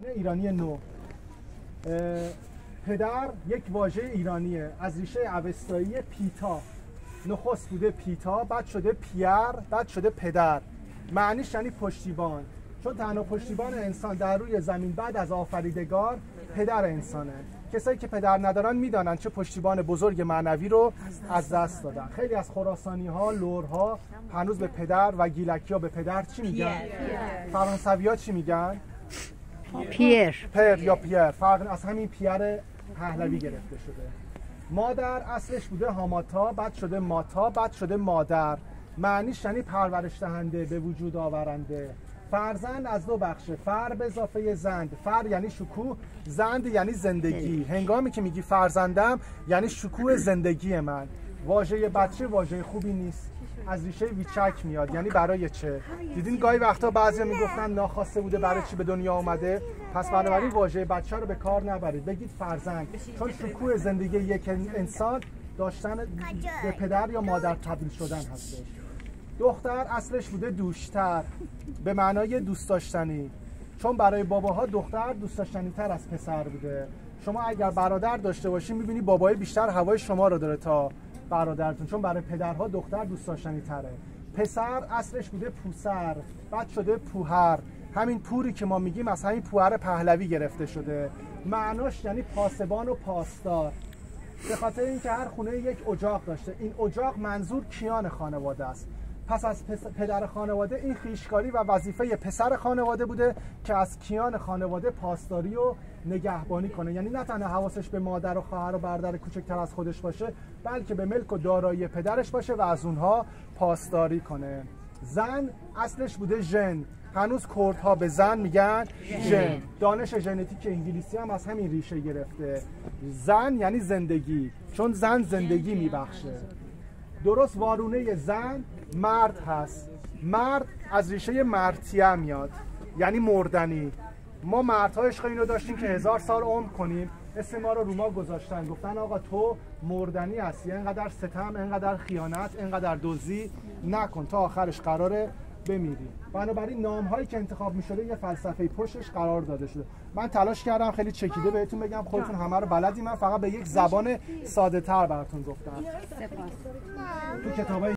ایرانی نو. پدر یک واژه ایرانیه از ریشه اوستایی پیتا. نخست بوده پیتا، بعد شده پیر، بعد شده پدر. معنیش یعنی پشتیبان، چون تنها پشتیبان انسان در روی زمین بعد از آفریدگار پدر انسانه. کسایی که پدر ندارن میدانن چه پشتیبان بزرگ معنوی رو از دست دادن. خیلی از خراسانی ها، لرها هنوز به پدر و گیلکی ها به پدر چی میگن؟ فرانسوی ها چی میگن؟ پیر. پر یا پیر. فرق از همین پیر پهلوی گرفته شده. مادر اصلش بوده هاماتا، بعد شده ماتا، بعد شده مادر. معنیش یعنی پرورش دهنده، به وجود آورنده. فرزند از دو بخشه، فر به اضافه زند. فر یعنی شکوه، زند یعنی زندگی. هنگامی که میگی فرزندم یعنی شکوه زندگی من. واژه بچه واژه خوبی نیست، از ریشه ویچک میاد، یعنی برای چه. دیدین گاهی وقتا بعضیا میگفتن ناخواسته بوده برای چی به دنیا اومده. پس بنابراین واژه بچه رو به کار نبرید، بگید فرزند، چون شکوه زندگی یک انسان داشتن به پدر یا مادر تبدیل شدن هستش. دختر اصلش بوده دوشتر، به معنای دوست داشتنی، چون برای باباها دختر دوست داشتنی تر از پسر بوده. شما اگر برادر داشته باشی میبینی بابای بیشتر هوای شما رو داره تا برادرتون، چون برای پدرها دختر دوست داشتنی تره. پسر اصلش بوده پوسر، بعد شده پوهر. همین پوری که ما میگیم از همین پوهر پهلوی گرفته شده. معناش یعنی پاسبان و پاسدار، به خاطر اینکه هر خونه یک اجاق داشته. این اجاق منظور کیان خانواده است. پس از پدر خانواده این خویشکاری و وظیفه پسر خانواده بوده که از کیان خانواده پاسداری و نگهبانی کنه. یعنی نه تنها حواسش به مادر و خواهر و برادر کوچکتر از خودش باشه، بلکه به ملک و دارایی پدرش باشه و از اونها پاسداری کنه. زن اصلش بوده ژن، هنوز کردها به زن میگن ژن. دانش ژنتیک انگلیسی هم از همین ریشه گرفته. زن یعنی زندگی، چون زن زندگی میبخشه. درست وارونه زن مرد هست. مرد از ریشه مرتیه میاد، یعنی مردنی. ما مردها عشق اینو داشتیم که 1000 سال عمر کنیم. اسم ما رو ما گذاشتن، گفتن آقا تو مردنی هستی، اینقدر ستم، اینقدر خیانت، اینقدر دزدی نکن، تا آخرش قراره بمیری. بنابراین نام هایی که انتخاب می شده یه فلسفه پشتش قرار داده شده. من تلاش کردم خیلی چکیده بهتون بگم، خودتون همه رو بلدی، من فقط به یک زبان ساده تر براتون گفتم. تو کتابای